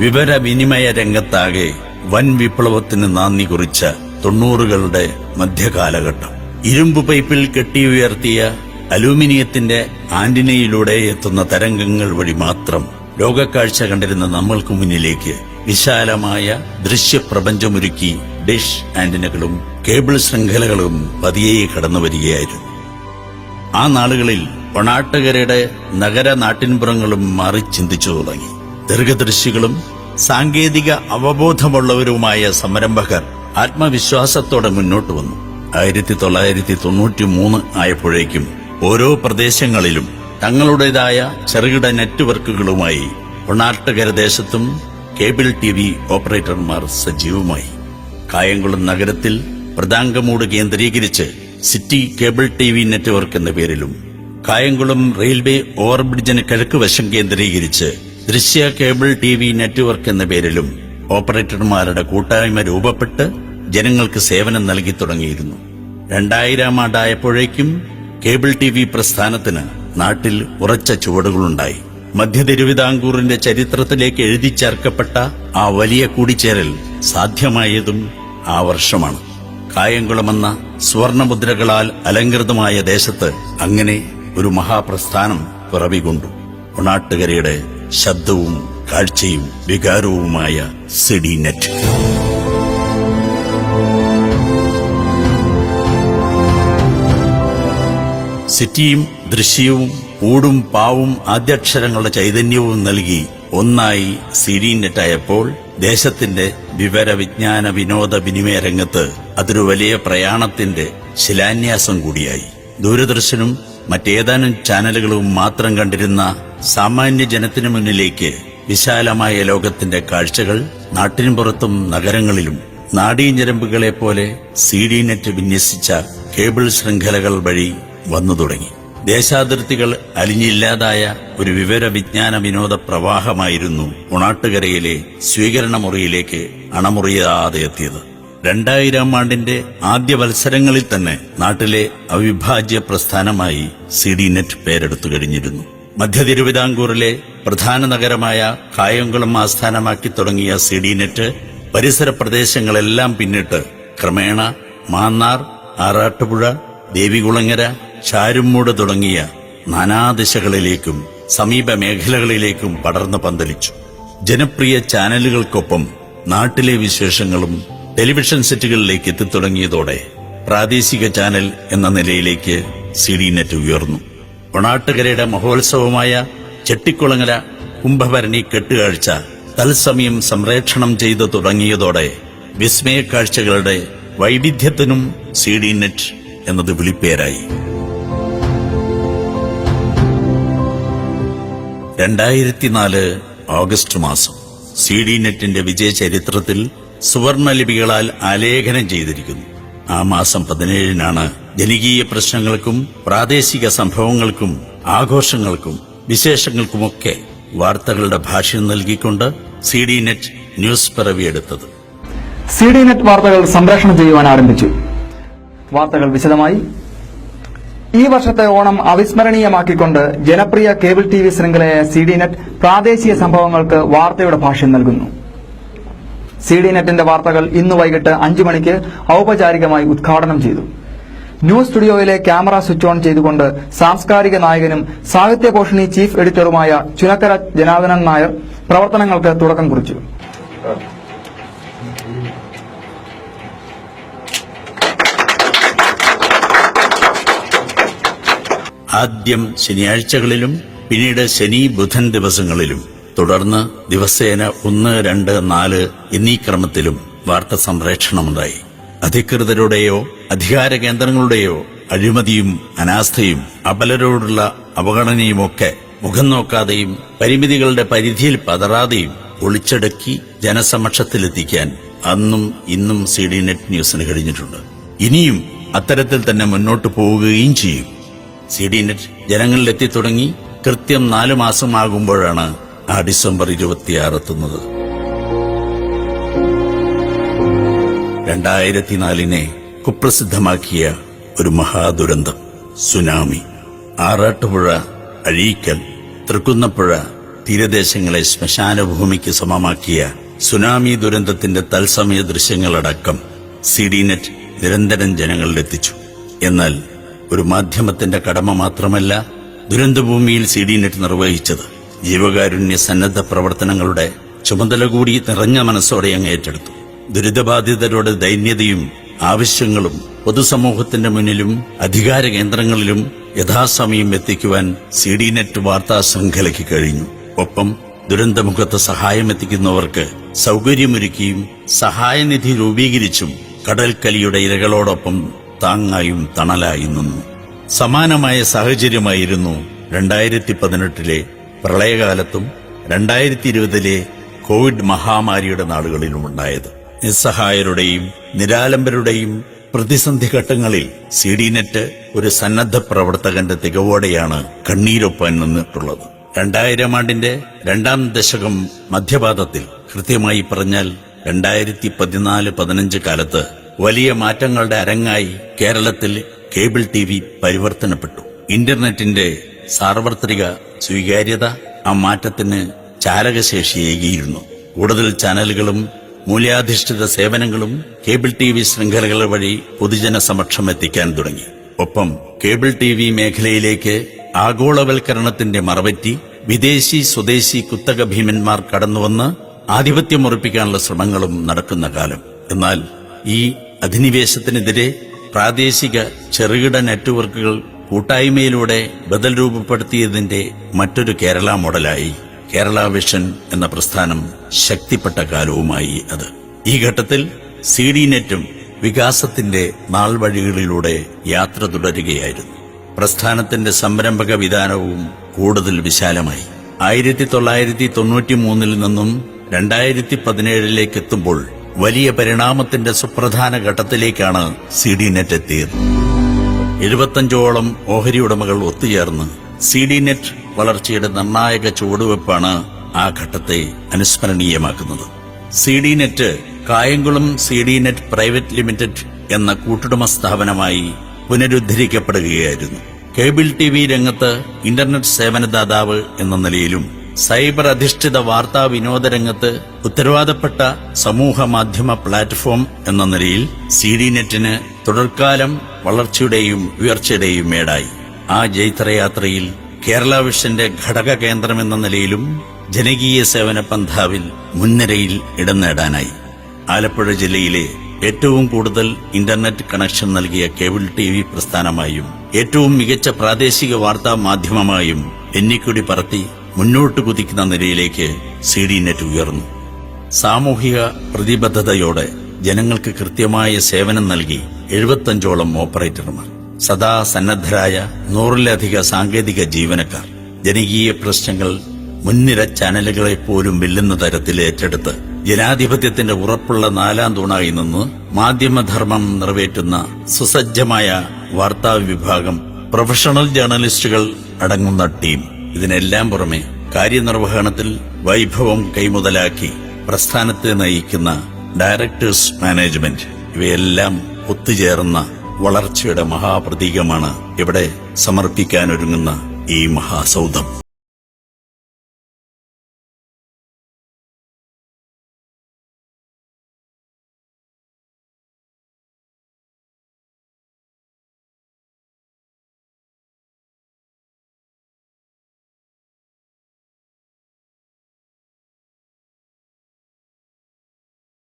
വിവരവിനിമയ രംഗത്താകെ വൻ വിപ്ലവത്തിന് നാന്ദി കുറിച്ച 90കളുടെ മധ്യകാലഘട്ടം. ഇരുമ്പ് പൈപ്പിൽ കെട്ടിയുയർത്തിയ അലൂമിനിയത്തിന്റെ ആന്റിനയിലൂടെ എത്തുന്ന തരംഗങ്ങൾ വഴി മാത്രം ലോകക്കാഴ്ച കണ്ടിരുന്ന നമ്മൾക്ക് മുന്നിലേക്ക് വിശാലമായ ദൃശ്യപ്രപഞ്ചമൊരുക്കി ഡിഷ് ആന്റിനകളും കേബിൾ ശൃംഖലകളും പതിയെ കടന്നുവരികയായിരുന്നു. ആ നാളുകളിൽ ഒണാട്ടുകരയുടെ നഗര നാട്ടിൻപുറങ്ങളും മാറി ചിന്തിച്ചു തുടങ്ങി. ദീർഘദൃശ്യികളും സാങ്കേതിക അവബോധമുള്ളവരുമായ സംരംഭകർ ആത്മവിശ്വാസത്തോടെ മുന്നോട്ട് വന്നു. 1993 ആയപ്പോഴേക്കും ഓരോ പ്രദേശങ്ങളിലും തങ്ങളുടേതായ ചെറുകിട നെറ്റ്വർക്കുകളുമായി ഒണാട്ടുകര ദേശത്തും കേബിൾ TV ഓപ്പറേറ്റർമാർ സജീവമായി. കായംകുളം നഗരത്തിൽ പ്രതാങ്കമൂട് കേന്ദ്രീകരിച്ച് സിറ്റി കേബിൾ TV നെറ്റ്വർക്ക് എന്ന പേരിലും, കായംകുളം റെയിൽവേ ഓവർബ്രിഡ്ജിന് കിഴക്ക് വശം കേന്ദ്രീകരിച്ച് ദൃശ്യ കേബിൾ TV നെറ്റ്വർക്ക് എന്ന പേരിലും ഓപ്പറേറ്റർമാരുടെ കൂട്ടായ്മ രൂപപ്പെട്ട് ജനങ്ങൾക്ക് സേവനം നൽകി തുടങ്ങിയിരുന്നു. 2000 ആണ്ടായപ്പോഴേക്കും കേബിൾ TV പ്രസ്ഥാനത്തിന് നാട്ടിൽ ഉറച്ച ചുവടുകളുണ്ടായി. മധ്യ തിരുവിതാംകൂറിന്റെ ചരിത്രത്തിലേക്ക് എഴുതി ചേർക്കപ്പെട്ട ആ വലിയ കൂടിച്ചേരൽ സാധ്യമായതും ആ വർഷമാണ്. കായംകുളമെന്ന സ്വർണമുദ്രകളാൽ അലങ്കൃതമായ ദേശത്ത് അങ്ങനെ ഒരു മഹാപ്രസ്ഥാനം പിറവികൊണ്ടു. ഒണാട്ടുകരയുടെ ശബ്ദവും കാഴ്ചയും വികാരവുമായ സിഡി നെറ്റ്. സിറ്റിയും ദൃശ്യവും ഊടും പാവും ആദ്യാക്ഷരങ്ങളുടെ ചൈതന്യവും നൽകി ഒന്നായി സിഡി നെറ്റായപ്പോൾ ദേശത്തിന്റെ വിവര വിജ്ഞാന വിനോദ വിനിമയ രംഗത്ത് അതൊരു വലിയ പ്രയാണത്തിന്റെ ശിലാന്യാസം കൂടിയായി. ദൂരദർശനും മറ്റേതാനും ചാനലുകളും മാത്രം കണ്ടിരുന്ന സാമാന്യ ജനത്തിനു മുന്നിലേക്ക് വിശാലമായ ലോകത്തിന്റെ കാഴ്ചകൾ നാട്ടിനും പുറത്തും നഗരങ്ങളിലും നാഡീഞരമ്പുകളെപ്പോലെ സിഡി നെറ്റ് വിന്യസിച്ച കേബിൾ ശൃംഖലകൾ വഴി വന്നു തുടങ്ങി. ദേശാതിർത്തികൾ അലിഞ്ഞില്ലാതായ ഒരു വിവര വിജ്ഞാന വിനോദ പ്രവാഹമായിരുന്നു ഒണാട്ടുകരയിലെ സ്വീകരണ മുറിയിലേക്ക് അണമുറിയാതെ എത്തിയത്. 2000 ആണ്ടിന്റെ ആദ്യ വത്സരങ്ങളിൽ തന്നെ നാട്ടിലെ അവിഭാജ്യ പ്രസ്ഥാനമായി സിഡി നെറ്റ് പേരെടുത്തു കഴിഞ്ഞിരുന്നു. മധ്യ തിരുവിതാംകൂറിലെ പ്രധാന നഗരമായ കായംകുളം ആസ്ഥാനമാക്കി തുടങ്ങിയ സിഡി നെറ്റ് പരിസര പ്രദേശങ്ങളെല്ലാം പിന്നിട്ട് ക്രമേണ മാന്നാർ, ആറാട്ടുപുഴ, ദേവികുളങ്ങര, ചാരുമൂട് തുടങ്ങിയ നാനാദിശകളിലേക്കും സമീപ മേഖലകളിലേക്കും പടർന്നു പന്തലിച്ചു. ജനപ്രിയ ചാനലുകൾക്കൊപ്പം നാട്ടിലെ വിശേഷങ്ങളും ടെലിവിഷൻ സെറ്റുകളിലേക്ക് എത്തിത്തുടങ്ങിയതോടെ പ്രാദേശിക ചാനൽ എന്ന നിലയിലേക്ക് സിഡി നെറ്റ് ഉയർന്നു. ഒണാട്ടുകരയുടെ മഹോത്സവമായ ചെട്ടിക്കുളങ്ങര കുംഭഭരണി കെട്ടുകാഴ്ച തത്സമയം സംപ്രേക്ഷണം ചെയ്തു തുടങ്ങിയതോടെ വിസ്മയക്കാഴ്ചകളുടെ വൈവിധ്യത്തിനും സിഡി നെറ്റ് എന്നത് വിളിപ്പേരായി. 2004 ഓഗസ്റ്റ് മാസം സിഡി നെറ്റിന്റെ വിജയചരിത്രത്തിൽ സുവർണലിപികളാൽ ആലേഖനം ചെയ്തിരിക്കുന്നു. ആ മാസം 17-നാണ് ജനകീയ പ്രശ്നങ്ങൾക്കും പ്രാദേശിക സംഭവങ്ങൾക്കും ആഘോഷങ്ങൾക്കും വിശേഷങ്ങൾക്കുമൊക്കെ വാർത്തകളുടെ ഭാഷ്യം നൽകിക്കൊണ്ട് സിഡി നെറ്റ് ന്യൂസ് പിറവിയെടുത്തത്. സിഡി നെറ്റ് വാർത്തകൾ സംപ്രേഷണം ചെയ്യുവാൻ ആരംഭിച്ചു. വാർത്തകൾ വിശദമായി. ഈ വർഷത്തെ ഓണം അവിസ്മരണീയമാക്കിക്കൊണ്ട് ജനപ്രിയ കേബിൾ TV ശൃംഖലയായ സിഡി നെറ്റ് പ്രാദേശിക സംഭവങ്ങൾക്ക് വാർത്തയുടെ ഭാഷ്യം നൽകുന്നു. സിഡി നെറ്റിന്റെ വാർത്തകൾ ഇന്ന് വൈകിട്ട് 5 മണിക്ക് ഔപചാരികമായി ഉദ്ഘാടനം ചെയ്തു. ന്യൂസ് സ്റ്റുഡിയോയിലെ ക്യാമറ സ്വിച്ച് ഓൺ ചെയ്തുകൊണ്ട് സാംസ്കാരിക നായകനും സാഹിത്യപോഷിണി ചീഫ് എഡിറ്ററുമായ ചുനക്കര ജനാർദ്ദനൻ നായർ പ്രവർത്തനങ്ങൾക്ക് തുടക്കം കുറിച്ചു. ആദ്യം ശനിയാഴ്ചകളിലും പിന്നീട് ശനി ബുധൻ ദിവസങ്ങളിലും തുടർന്ന് ദിവസേന 1, 2, 4 എന്നീ ക്രമത്തിലും വാർത്ത സംപ്രേഷണമുണ്ടായി. അധികൃതരുടെയോ അധികാര കേന്ദ്രങ്ങളുടെയോ അഴിമതിയും അനാസ്ഥയും അപലരോടുള്ള അവഗണനയുമൊക്കെ മുഖം നോക്കാതെയും പരിമിതികളുടെ പരിധിയിൽ പതറാതെയും ഒളിച്ചടക്കി ജനസമക്ഷത്തിലെത്തിക്കാൻ അന്നും ഇന്നും സിഡി നെറ്റ് ന്യൂസിന് കഴിഞ്ഞിട്ടുണ്ട്. ഇനിയും അത്തരത്തിൽ തന്നെ മുന്നോട്ടു പോവുകയും ചെയ്യും. സിഡി നെറ്റ് ജനങ്ങളിലെത്തിത്തുടങ്ങി കൃത്യം 4 മാസമാകുമ്പോഴാണ് ആ ഡിസംബർ 26 എത്തുന്നത്. 2004 കുപ്രസിദ്ധമാക്കിയ ഒരു മഹാദുരന്തം, സുനാമി. ആറാട്ടുപുഴ, അഴീക്കൽ, തൃക്കുന്നപ്പുഴ, തീരദേശങ്ങളെ ശ്മശാനഭൂമിക്ക് സമമാക്കിയ സുനാമി ദുരന്തത്തിന്റെ തത്സമയ ദൃശ്യങ്ങളടക്കം CDNet നിരന്തരം ജനങ്ങളിലെത്തിച്ചു. എന്നാൽ ഒരു മാധ്യമത്തിന്റെ കടമ മാത്രമല്ല ദുരന്തഭൂമിയിൽ CDNet നിർവഹിച്ചത്. ജീവകാരുണ്യ സന്നദ്ധ പ്രവർത്തനങ്ങളുടെ ചുമതല കൂടി നിറഞ്ഞ മനസ്സോടെ അങ്ങ് ഏറ്റെടുത്തു. ദുരിതബാധിതരുടെ ദൈന്യതയും ആവശ്യങ്ങളും പൊതുസമൂഹത്തിന്റെ മുന്നിലും അധികാര കേന്ദ്രങ്ങളിലും യഥാസമയം എത്തിക്കുവാൻ CDNet വാർത്താ ശൃംഖലയ്ക്ക് കഴിഞ്ഞു. ഒപ്പം ദുരന്തമുഖത്ത് സഹായമെത്തിക്കുന്നവർക്ക് സൗകര്യമൊരുക്കിയും സഹായനിധി രൂപീകരിച്ചും കടൽക്കലിയുടെ ഇരകളോടൊപ്പം താങ്ങായും തണലായും നിന്നു. സമാനമായ സാഹചര്യമായിരുന്നു 2018 പ്രളയകാലത്തും 2020 കോവിഡ് മഹാമാരിയുടെ നാളുകളിലുമുണ്ടായത്. നിസ്സഹായരുടെയും നിരാലംബരുടെയും പ്രതിസന്ധി ഘട്ടങ്ങളിൽ CDNet ഒരു സന്നദ്ധ പ്രവർത്തകന്റെ തികവോടെയാണ് കണ്ണീരൊപ്പാൻ നിന്നിട്ടുള്ളത്. 2000 ആണ്ടിന്റെ രണ്ടാം ദശകം മധ്യപാദത്തിൽ, കൃത്യമായി പറഞ്ഞാൽ 2014-15 കാലത്ത് വലിയ മാറ്റങ്ങളുടെ അരങ്ങായി കേരളത്തിൽ കേബിൾ TV പരിവർത്തനപ്പെട്ടു. ഇന്റർനെറ്റിന്റെ സാർവത്രിക സ്വീകാര്യത ആ മാറ്റത്തിന് ചാലകശേഷിയേകിയിരുന്നു. കൂടുതൽ ചാനലുകളും മൂല്യാധിഷ്ഠിത സേവനങ്ങളും കേബിൾ TV ശൃംഖലകൾ വഴി പൊതുജന സമക്ഷം എത്തിക്കാൻ തുടങ്ങി. ഒപ്പം കേബിൾ TV മേഖലയിലേക്ക് ആഗോളവൽക്കരണത്തിന്റെ മറപറ്റി വിദേശി സ്വദേശി കുത്തക ഭീമന്മാർ കടന്നുവന്ന് ആധിപത്യമുറപ്പിക്കാനുള്ള ശ്രമങ്ങളും നടക്കുന്ന കാലം. എന്നാൽ ഈ അധിനിവേശത്തിനെതിരെ പ്രാദേശിക ചെറുകിട നെറ്റ്വർക്കുകൾ കൂട്ടായ്മയിലൂടെ ബദൽ രൂപപ്പെടുത്തിയതിന്റെ മറ്റൊരു കേരള മോഡലായി കേരള വിഷൻ എന്ന പ്രസ്ഥാനം ശക്തിപ്പെട്ട കാലവുമായി അത്. ഈ ഘട്ടത്തിൽ CDNetഉം വികാസത്തിന്റെ നാൾവഴികളിലൂടെ യാത്ര തുടരുകയായിരുന്നു. പ്രസ്ഥാനത്തിന്റെ സംരംഭക വിധാനവും കൂടുതൽ വിശാലമായി. 1993 നിന്നും 2017 എത്തുമ്പോൾ വലിയ പരിണാമത്തിന്റെ സുപ്രധാന ഘട്ടത്തിലേക്കാണ് CDNet എത്തിയത്. 75ഓളം ഓഹരി ഉടമകൾ ഒത്തുചേർന്ന് CDNet വളർച്ചയുടെ നിർണായക ചുവടുവെപ്പാണ് ആ ഘട്ടത്തെ അനുസ്മരണീയമാക്കുന്നത്. CDNet Kayamkulam CDNet private limited എന്ന കൂട്ടുടമ സ്ഥാപനമായി പുനരുദ്ധരിക്കപ്പെടുകയായിരുന്നു. കേബിൾ TV രംഗത്ത് ഇന്റർനെറ്റ് സേവനദാതാവ് എന്ന നിലയിലും സൈബർ അധിഷ്ഠിത വാർത്താ വിനോദ രംഗത്ത് ഉത്തരവാദപ്പെട്ട സമൂഹ മാധ്യമ പ്ലാറ്റ്ഫോം എന്ന നിലയിൽ CDNetന് തുടർക്കാലം വളർച്ചയുടെയും ഉയർച്ചയുടെയും മേടായി. ആ ജൈത്രയാത്രയിൽ കേരള വിഷന്റെ ഘടക കേന്ദ്രമെന്ന നിലയിലും ജനകീയ സേവന പന്ഥാവിൽ മുൻനിരയിൽ ഇടം നേടാനായി. ആലപ്പുഴ ജില്ലയിലെ ഏറ്റവും കൂടുതൽ ഇന്റർനെറ്റ് കണക്ഷൻ നൽകിയ കേബിൾ TV പ്രസ്ഥാനമായും ഏറ്റവും മികച്ച പ്രാദേശിക വാർത്താ മാധ്യമമായും എന്നിക്കൊടി പറത്തി മുന്നോട്ട് കുതിക്കുന്ന നിലയിലേക്ക് CDNet ഉയർന്നു. സാമൂഹിക പ്രതിബദ്ധതയോടെ ജനങ്ങൾക്ക് കൃത്യമായ സേവനം നൽകി 75ഓളം ഓപ്പറേറ്റർമാർ, സദാ സന്നദ്ധരായ 100-ലധികം സാങ്കേതിക ജീവനക്കാർ, ജനകീയ പ്രശ്നങ്ങൾ മുൻനിര ചാനലുകളെ പോലും വെല്ലുന്ന തരത്തിൽ ഏറ്റെടുത്ത് ജനാധിപത്യത്തിന്റെ ഉറപ്പുള്ള 4ാം തൂണായി നിന്ന് മാധ്യമധർമ്മം നിറവേറ്റുന്ന സുസജ്ജമായ വാർത്താ വിഭാഗം, പ്രൊഫഷണൽ ജേർണലിസ്റ്റുകൾ അടങ്ങുന്ന ടീം. ഇതിനെല്ലാം പുറമെ കാര്യനിർവഹണത്തിൽ വൈഭവം കൈമുതലാക്കി പ്രസ്ഥാനത്തെ നയിക്കുന്ന ഡയറക്ടേഴ്സ് മാനേജ്മെന്റ്, ഇവയെല്ലാം ഒത്തുചേർന്ന വളർച്ചയുടെ മഹാപ്രതീകമാണ് ഇവിടെ സമർപ്പിക്കാനൊരുങ്ങുന്ന ഈ മഹാസൗധം.